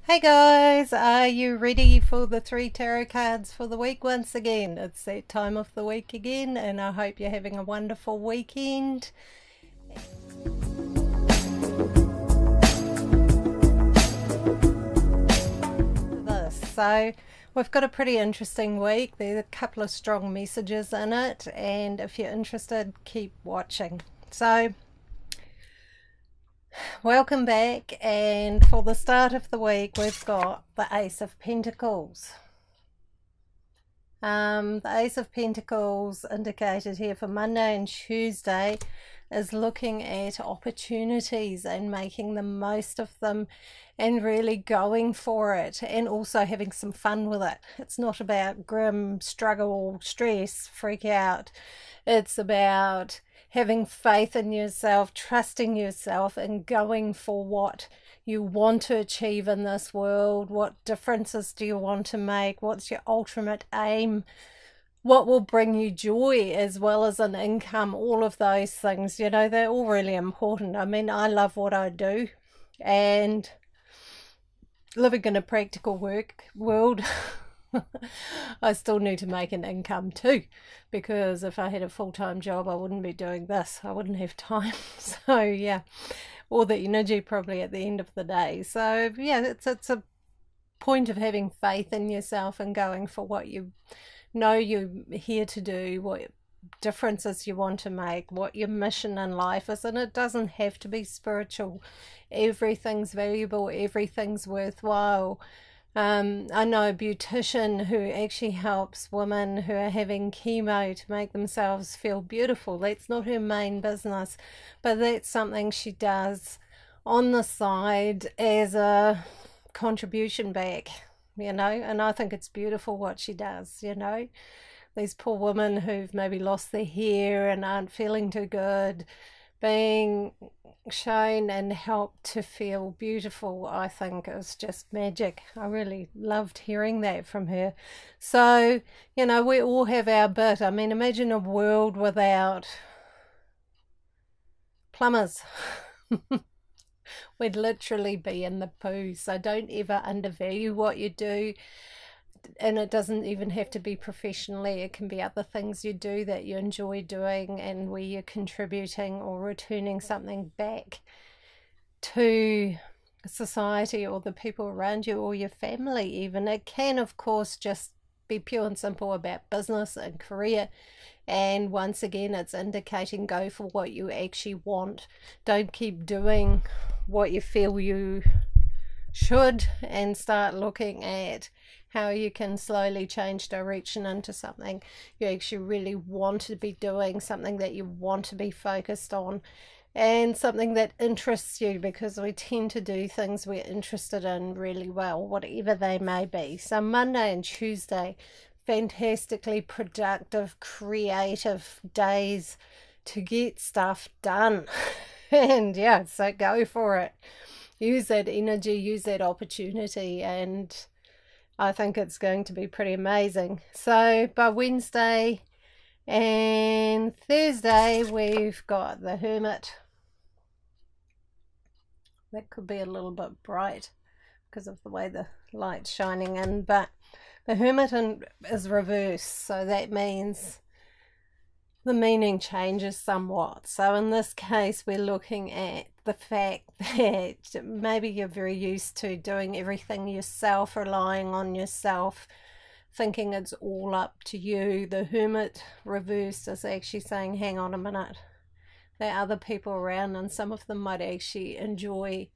Hey guys, are you ready for the three tarot cards for the week once again? It's that time of the week again, and I hope you're having a wonderful weekend. So, we've got a pretty interesting week. There's a couple of strong messages in it, and if you're interested, keep watching. So, welcome back, and for the start of the week, we've got the Ace of Pentacles. The Ace of Pentacles indicated here for Monday and Tuesday is looking at opportunities and making the most of them and really going for it and also having some fun with it. It's not about grim, struggle, stress, freak out. It's about having faith in yourself, trusting yourself, and going for what you want to achieve in this world. What differences do you want to make? What's your ultimate aim? What will bring you joy as well as an income? All of those things, you know, they're all really important. I mean, I love what I do, and living in a practical world, I still need to make an income too, because if I had a full-time job, I wouldn't be doing this. I wouldn't have time. So yeah, all the energy probably at the end of the day. So yeah, it's a point of having faith in yourself and going for what you know you're here to do, what differences you want to make, what your mission in life is. And it doesn't have to be spiritual. Everything's valuable, everything's worthwhile. I know a beautician who actually helps women who are having chemo to make themselves feel beautiful. That's not her main business, but that's something she does on the side as a contribution back, you know, and I think it's beautiful what she does, you know. These poor women who've maybe lost their hair and aren't feeling too good, being shown and helped to feel beautiful, I think is just magic. I really loved hearing that from her. So, you know, we all have our bit. I mean, imagine a world without plumbers. We'd literally be in the poo. So don't ever undervalue what you do. And it doesn't even have to be professionally. It can be other things you do that you enjoy doing and where you're contributing or returning something back to society or the people around you or your family even. It can, of course, just be pure and simple about business and career. And once again, it's indicating go for what you actually want. Don't keep doing what you feel you should, and start looking at how you can slowly change direction into something you actually really want to be doing, something that you want to be focused on, and something that interests you, because we tend to do things we're interested in really well, whatever they may be. So Monday and Tuesday, fantastically productive, creative days to get stuff done. And yeah, so go for it. Use that energy, use that opportunity, and I think it's going to be pretty amazing. So by Wednesday and Thursday, we've got the Hermit. That could be a little bit bright because of the way the light's shining in, but the Hermit is reversed, so that means the meaning changes somewhat. So in this case, we're looking at the fact that maybe you're very used to doing everything yourself, relying on yourself, thinking it's all up to you. The Hermit reversed is actually saying, hang on a minute, there are other people around, and some of them might actually enjoy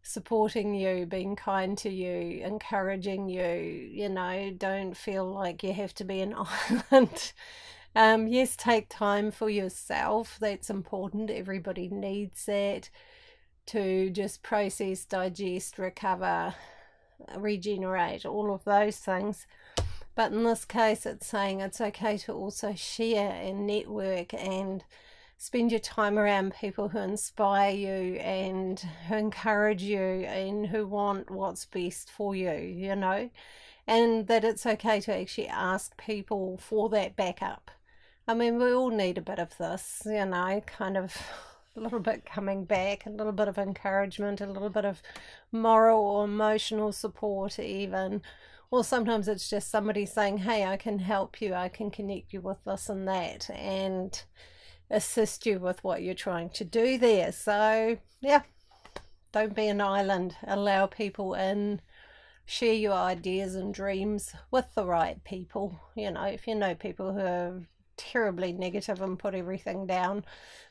supporting you, being kind to you, encouraging you. You know, don't feel like you have to be an island. Yes, take time for yourself. That's important. Everybody needs that to just process, digest, recover, regenerate, all of those things. But in this case, it's saying it's okay to also share and network and spend your time around people who inspire you and who encourage you and who want what's best for you, you know, and that it's okay to actually ask people for that backup. I mean, we all need a bit of this, you know, kind of a little bit coming back, a little bit of encouragement, a little bit of moral or emotional support even. Or sometimes it's just somebody saying, hey, I can help you, I can connect you with this and that, and assist you with what you're trying to do there. So yeah, don't be an island. Allow people in. Share your ideas and dreams with the right people. You know, if you know people who are terribly negative and put everything down,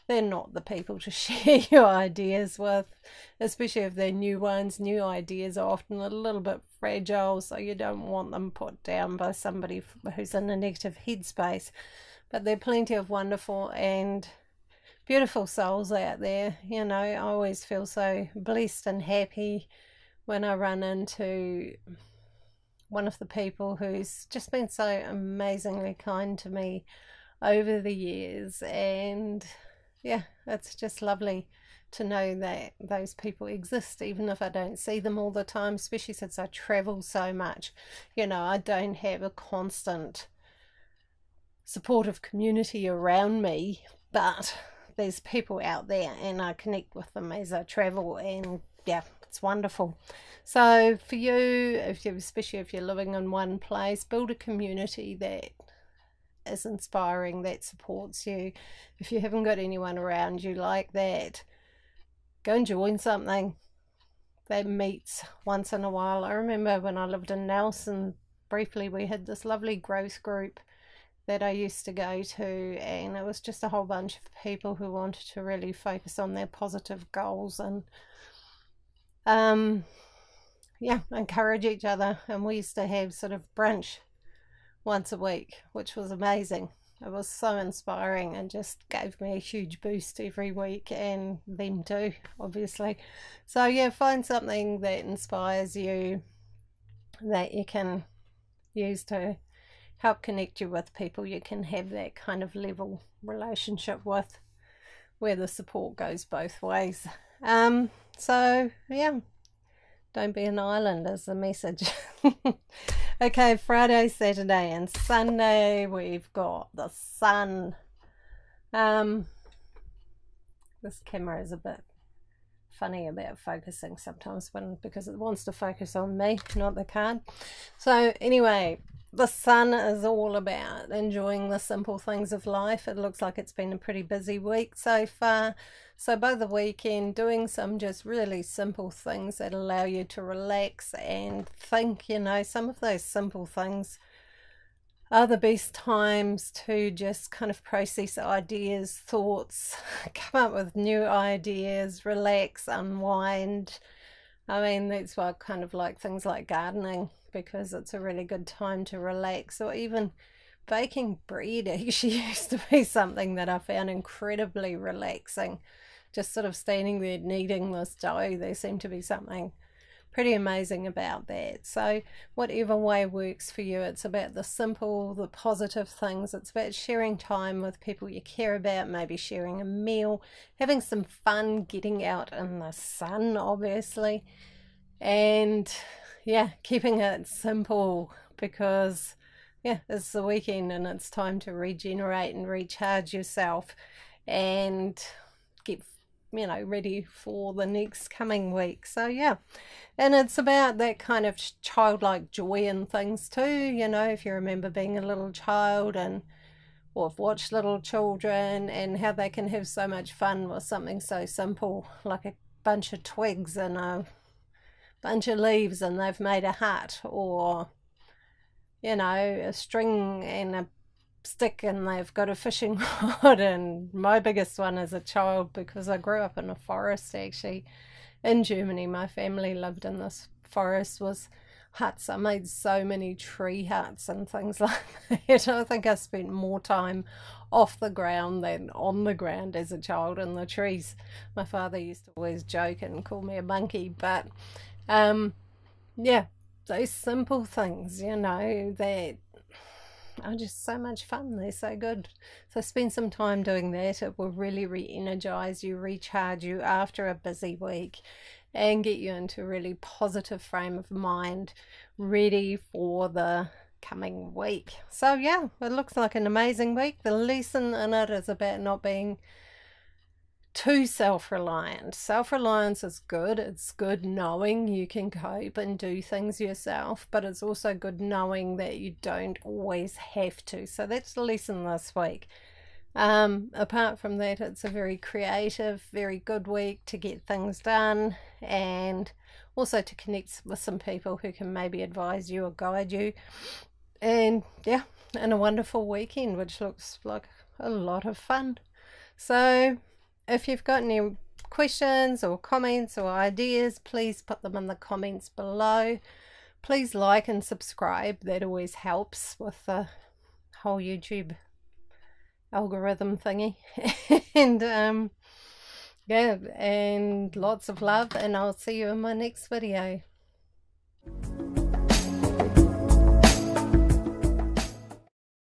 they're not the people to share your ideas with, especially if they're new ones. New ideas are often a little bit fragile, so you don't want them put down by somebody who's in a negative headspace. But there are plenty of wonderful and beautiful souls out there. You know, I always feel so blessed and happy when I run into one of the people who's just been so amazingly kind to me over the years. And yeah, it's just lovely to know that those people exist, even if I don't see them all the time, especially since I travel so much. You know, I don't have a constant supportive community around me, but there's people out there and I connect with them as I travel, and yeah, it's wonderful. So for you, especially if you're living in one place, build a community that is inspiring, that supports you. If you haven't got anyone around you like that, go and join something that meets once in a while. I remember when I lived in Nelson, briefly we had this lovely growth group that I used to go to, and it was just a whole bunch of people who wanted to really focus on their positive goals and yeah, encourage each other. And we used to have sort of brunch once a week, which was amazing. It was so inspiring and just gave me a huge boost every week, and them too, obviously. So yeah, find something that inspires you, that you can use to help connect you with people you can have that kind of level relationship with, where the support goes both ways. So yeah, don't be an island is the message. Okay, Friday, Saturday and Sunday we've got the sun. This camera is a bit funny about focusing sometimes because it wants to focus on me, not the card. So anyway, the sun is all about enjoying the simple things of life. It looks like it's been a pretty busy week so far. So by the weekend, doing some just really simple things that allow you to relax and think. You know, some of those simple things are the best times to just kind of process ideas, thoughts, come up with new ideas, relax, unwind. I mean, that's why I kind of like things like gardening, because it's a really good time to relax. Or even baking bread actually used to be something that I found incredibly relaxing. Just sort of standing there kneading this dough, there seemed to be something pretty amazing about that. So whatever way works for you, it's about the simple, the positive things. It's about sharing time with people you care about, maybe sharing a meal, having some fun, getting out in the sun, obviously, and yeah, keeping it simple, because yeah, it's the weekend and it's time to regenerate and recharge yourself and get, you know, ready for the next coming week. So yeah, and it's about that kind of childlike joy in things too. You know, if you remember being a little child, and or have watched little children and how they can have so much fun with something so simple like a bunch of twigs and a bunch of leaves and they've made a hut, or you know, a string and a stick and they've got a fishing rod. And my biggest one as a child, because I grew up in a forest actually in Germany, my family lived in this forest, was huts. I made so many tree huts and things like that. I think I spent more time off the ground than on the ground as a child in the trees. My father used to always joke and call me a monkey, but yeah, those simple things, you know, that are just so much fun. They're so good. So spend some time doing that. It will really re-energize you, recharge you after a busy week, and get you into a really positive frame of mind, ready for the coming week. So yeah, it looks like an amazing week. The lesson in it is about not being too self-reliant. Self-reliance is good. It's good knowing you can cope and do things yourself, but it's also good knowing that you don't always have to. So that's the lesson this week. Apart from that, it's a very creative, very good week to get things done, and also to connect with some people who can maybe advise you or guide you. And yeah, and a wonderful weekend, which looks like a lot of fun. So if you've got any questions or comments or ideas, please put them in the comments below. Please like and subscribe. That always helps with the whole YouTube algorithm thingy. And yeah, and lots of love, and I'll see you in my next video.